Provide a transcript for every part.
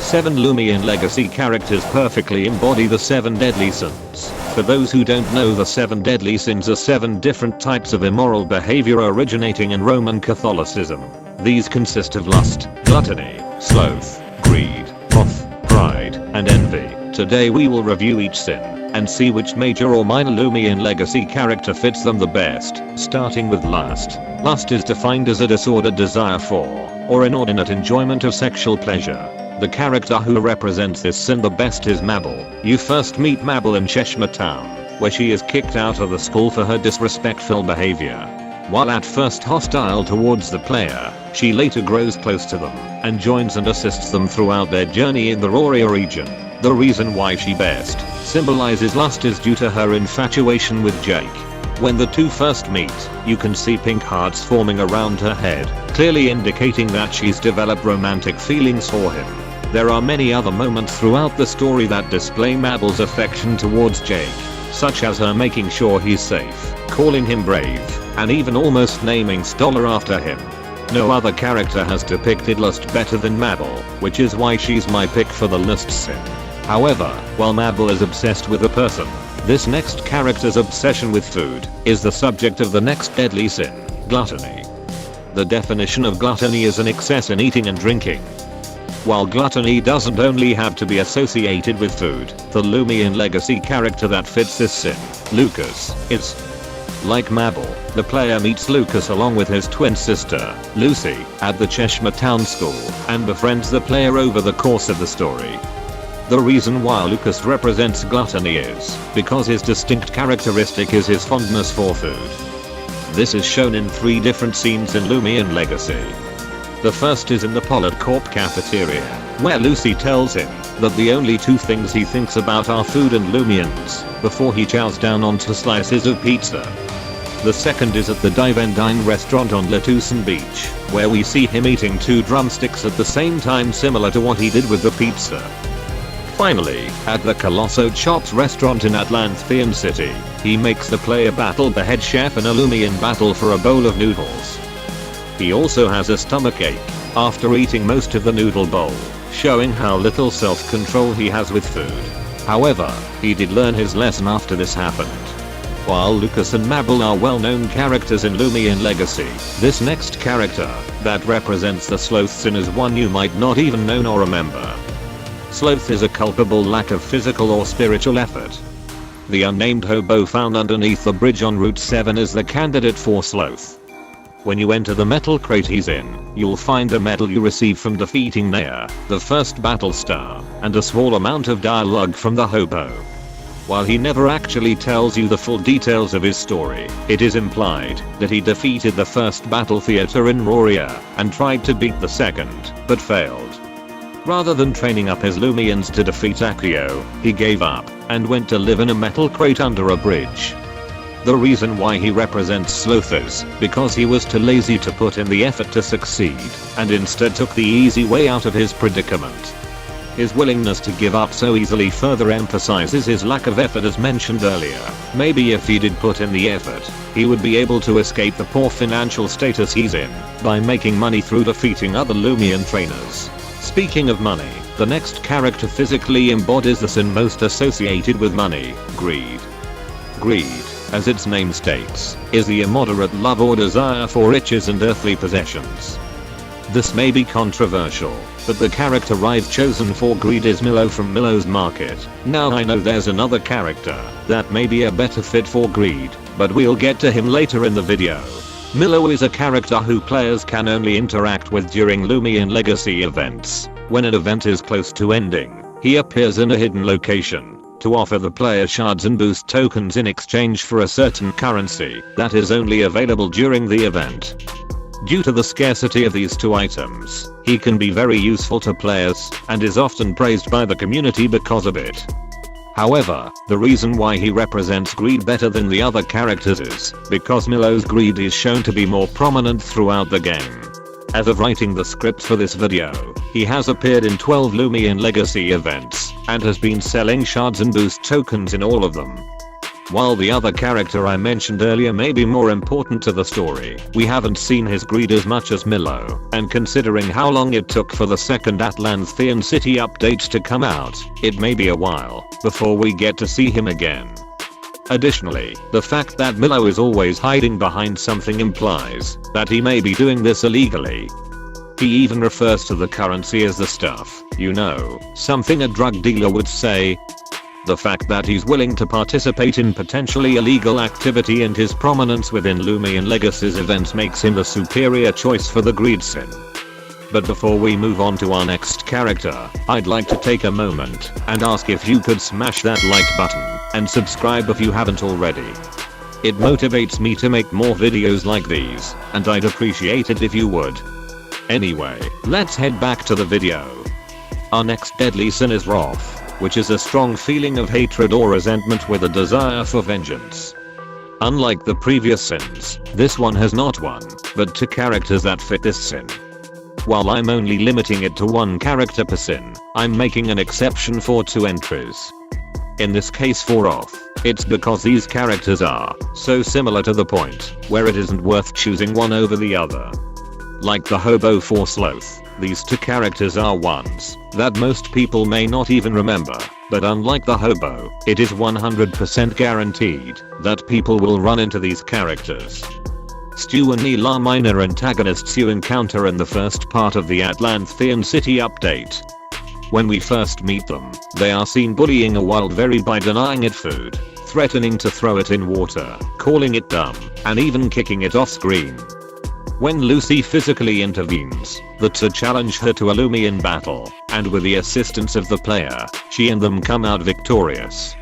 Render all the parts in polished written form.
7 Loomian Legacy characters perfectly embody the 7 deadly sins. For those who don't know, the 7 deadly sins are 7 different types of immoral behavior originating in Roman Catholicism. These consist of lust, gluttony, sloth, greed, wrath, pride, and envy. Today we will review each sin and see which major or minor Loomian Legacy character fits them the best, starting with lust. Lust is defined as a disordered desire for, or inordinate enjoyment of sexual pleasure. The character who represents this sin the best is Mabel. You first meet Mabel in Cheshire Town, where she is kicked out of the school for her disrespectful behavior. While at first hostile towards the player, she later grows close to them and joins and assists them throughout their journey in the Roria region. The reason why she best symbolizes lust is due to her infatuation with Jake. When the two first meet, you can see pink hearts forming around her head, clearly indicating that she's developed romantic feelings for him. There are many other moments throughout the story that display Mabel's affection towards Jake, such as her making sure he's safe, calling him brave, and even almost naming Stoller after him. No other character has depicted lust better than Mabel, which is why she's my pick for the lust sin. However, while Mabel is obsessed with a person, this next character's obsession with food is the subject of the next deadly sin, gluttony. The definition of gluttony is an excess in eating and drinking. While gluttony doesn't only have to be associated with food, the Loomian Legacy character that fits this sin, Lucas, is. Like Mabel, the player meets Lucas along with his twin sister, Lucy, at the Cheshire Town School, and befriends the player over the course of the story. The reason why Lucas represents gluttony is because his distinct characteristic is his fondness for food. This is shown in 3 different scenes in Loomian Legacy. The first is in the POLUT Corp cafeteria, where Lucy tells him that the only 2 things he thinks about are food and Loomians, before he chows down onto slices of pizza. The second is at the Dive and Dine restaurant on Latusan Beach, where we see him eating 2 drumsticks at the same time, similar to what he did with the pizza. Finally, at the Colosso Chops restaurant in Atlanthean City, he makes the player battle the head chef in a Loomian battle for a bowl of noodles. He also has a stomachache after eating most of the noodle bowl, showing how little self-control he has with food. However, he did learn his lesson after this happened. While Lucas and Mabel are well-known characters in Loomian Legacy, this next character that represents the sloth sin is one you might not even know nor remember. Sloth is a culpable lack of physical or spiritual effort. The unnamed hobo found underneath the bridge on Route 7 is the candidate for Sloth. When you enter the metal crate he's in, you'll find a medal you receive from defeating Naya, the first battle star, and a small amount of dialogue from the hobo. While he never actually tells you the full details of his story, it is implied that he defeated the first battle theater in Roria and tried to beat the second, but failed. Rather than training up his Loomians to defeat Accio, he gave up and went to live in a metal crate under a bridge. The reason why he represents Sloth is because he was too lazy to put in the effort to succeed and instead took the easy way out of his predicament. His willingness to give up so easily further emphasizes his lack of effort as mentioned earlier. Maybe if he did put in the effort, he would be able to escape the poor financial status he's in by making money through defeating other Loomian trainers. Speaking of money, the next character physically embodies the sin most associated with money, greed. Greed, as its name states, is the immoderate love or desire for riches and earthly possessions. This may be controversial, but the character I've chosen for greed is Milo from Milo's Market. Now I know there's another character that may be a better fit for greed, but we'll get to him later in the video. Milo is a character who players can only interact with during Loomian Legacy events. When an event is close to ending, he appears in a hidden location to offer the player shards and boost tokens in exchange for a certain currency that is only available during the event. Due to the scarcity of these 2 items, he can be very useful to players and is often praised by the community because of it. However, the reason why he represents greed better than the other characters is because Milo's greed is shown to be more prominent throughout the game. As of writing the script for this video, he has appeared in 12 Loomian Legacy events and has been selling shards and boost tokens in all of them. While the other character I mentioned earlier may be more important to the story, we haven't seen his greed as much as Milo, and considering how long it took for the second Atlanthean City update to come out, it may be a while before we get to see him again. Additionally, the fact that Milo is always hiding behind something implies that he may be doing this illegally. He even refers to the currency as the stuff, you know, something a drug dealer would say. The fact that he's willing to participate in potentially illegal activity and his prominence within Loomian Legacy's events makes him the superior choice for the greed sin. But before we move on to our next character, I'd like to take a moment and ask if you could smash that like button and subscribe if you haven't already. It motivates me to make more videos like these, and I'd appreciate it if you would. Anyway, let's head back to the video. Our next deadly sin is wrath, which is a strong feeling of hatred or resentment with a desire for vengeance. Unlike the previous sins, this one has not one, but two characters that fit this sin. While I'm only limiting it to one character per sin, I'm making an exception for two entries. In this case for wrath, it's because these characters are so similar to the point where it isn't worth choosing one over the other. Like the hobo for Sloth, these two characters are ones that most people may not even remember, but unlike the hobo, it is 100% guaranteed that people will run into these characters. Stu and Neil are minor antagonists you encounter in the first part of the Atlanthean City update. When we first meet them, they are seen bullying a wild berry by denying it food, threatening to throw it in water, calling it dumb, and even kicking it off screen. When Lucy physically intervenes, the two challenge her to a Loomian battle, and with the assistance of the player, she and them come out victorious.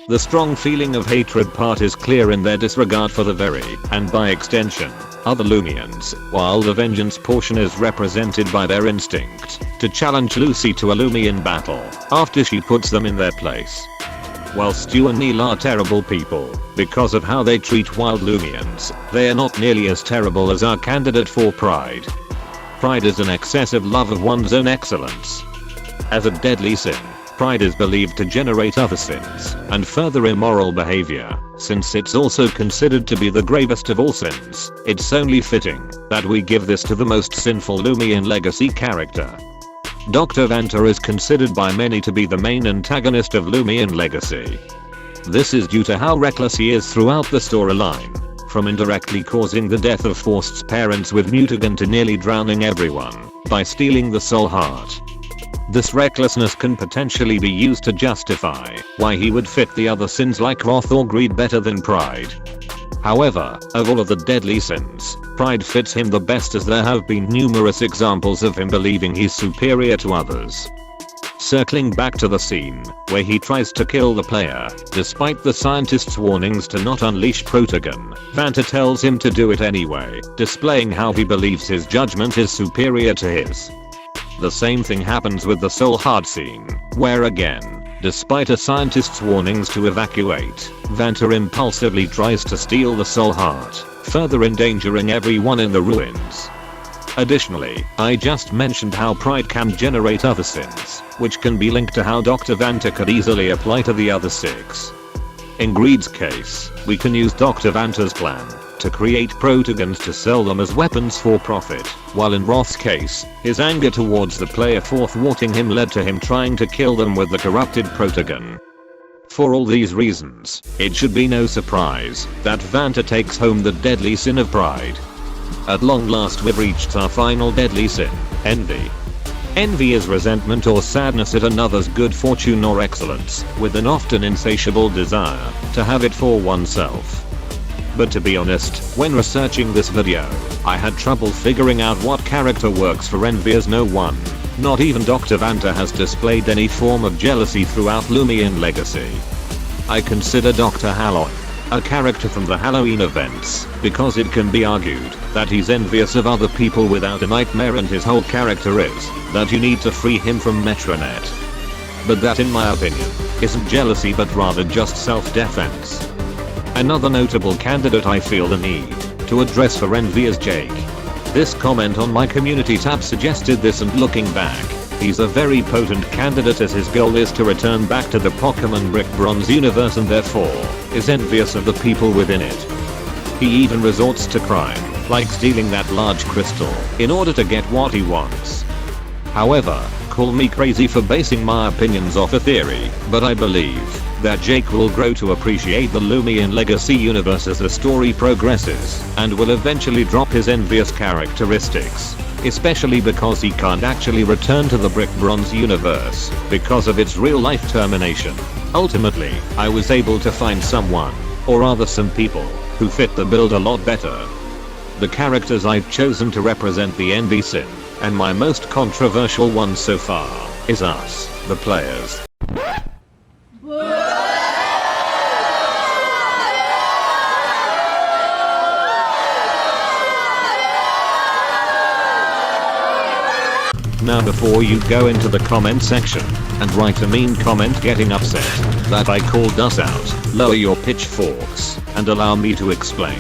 The strong feeling of hatred part is clear in their disregard for the very, and by extension, other Loomians, while the vengeance portion is represented by their instinct to challenge Lucy to a Loomian battle after she puts them in their place. While Stu and Neil are terrible people because of how they treat wild Loomians, they are not nearly as terrible as our candidate for pride. Pride is an excessive love of one's own excellence. As a deadly sin, pride is believed to generate other sins and further immoral behavior. Since it's also considered to be the gravest of all sins, it's only fitting that we give this to the most sinful Loomian Legacy character. Dr. Vanta is considered by many to be the main antagonist of Loomian Legacy. This is due to how reckless he is throughout the storyline, from indirectly causing the death of Faust's parents with Mutagen to nearly drowning everyone by stealing the soul heart. This recklessness can potentially be used to justify why he would fit the other sins like wrath or greed better than pride. However, of all of the deadly sins, pride fits him the best as there have been numerous examples of him believing he's superior to others. Circling back to the scene where he tries to kill the player, despite the scientist's warnings to not unleash Protogen, Vanta tells him to do it anyway, displaying how he believes his judgment is superior to his. The same thing happens with the soul heart scene, where again, despite a scientist's warnings to evacuate, Vanta impulsively tries to steal the soul heart, further endangering everyone in the ruins. Additionally, I just mentioned how pride can generate other sins, which can be linked to how Dr. Vanta could easily apply to the other 6. In Greed's case, we can use Dr. Vanta's plan to create Protogens to sell them as weapons for profit, while in Wrath's case, his anger towards the player for thwarting him led to him trying to kill them with the corrupted Protogen. For all these reasons, it should be no surprise that Vanta takes home the deadly sin of pride. At long last we've reached our final deadly sin, envy. Envy is resentment or sadness at another's good fortune or excellence, with an often insatiable desire to have it for oneself. But to be honest, when researching this video, I had trouble figuring out what character works for envy, as no one, not even Dr. Vanta, has displayed any form of jealousy throughout Loomian Legacy. I consider Dr. Halloween a character from the Halloween events, because it can be argued that he's envious of other people without a nightmare, and his whole character is that you need to free him from Metronet. But that, in my opinion, isn't jealousy but rather just self-defense. Another notable candidate I feel the need to address for envy is Jake. This comment on my community tab suggested this, and looking back, He's a very potent candidate as his goal is to return back to the Pokemon Brick Bronze universe and therefore is envious of the people within it. He even resorts to crime, like stealing that large crystal, in order to get what he wants. However, call me crazy for basing my opinions off a theory, but I believe that Jake will grow to appreciate the Loomian Legacy universe as the story progresses, and will eventually drop his envious characteristics. Especially because he can't actually return to the Brick Bronze universe because of its real life termination. Ultimately, I was able to find someone, or rather some people, who fit the build a lot better. The characters I've chosen to represent the envy sin, and my most controversial one so far, is us, the players. Now before you go into the comment section and write a mean comment getting upset that I called us out, lower your pitchforks and allow me to explain.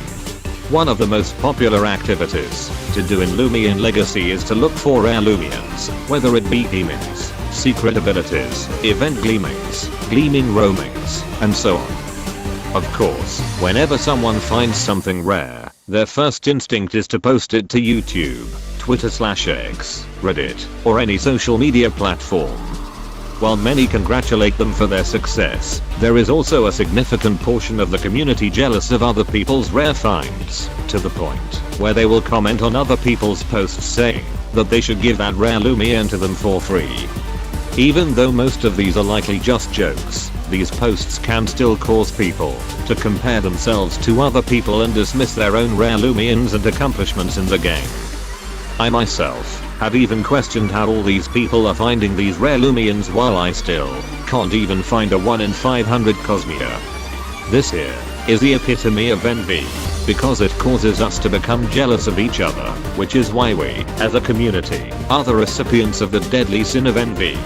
One of the most popular activities to do in Loomian Legacy is to look for rare Loomians, whether it be gleamings, secret abilities, event gleamings, gleaming roamings, and so on. Of course, whenever someone finds something rare, their first instinct is to post it to YouTube, Twitter/X, Reddit, or any social media platform. While many congratulate them for their success, there is also a significant portion of the community jealous of other people's rare finds, to the point where they will comment on other people's posts saying that they should give that rare Loomian to them for free. Even though most of these are likely just jokes, these posts can still cause people to compare themselves to other people and dismiss their own rare Loomians and accomplishments in the game. I myself have even questioned how all these people are finding these rare Loomians while I still can't even find a 1 in 500 Cosmia. This here is the epitome of envy, because it causes us to become jealous of each other, which is why we, as a community, are the recipients of the deadly sin of envy.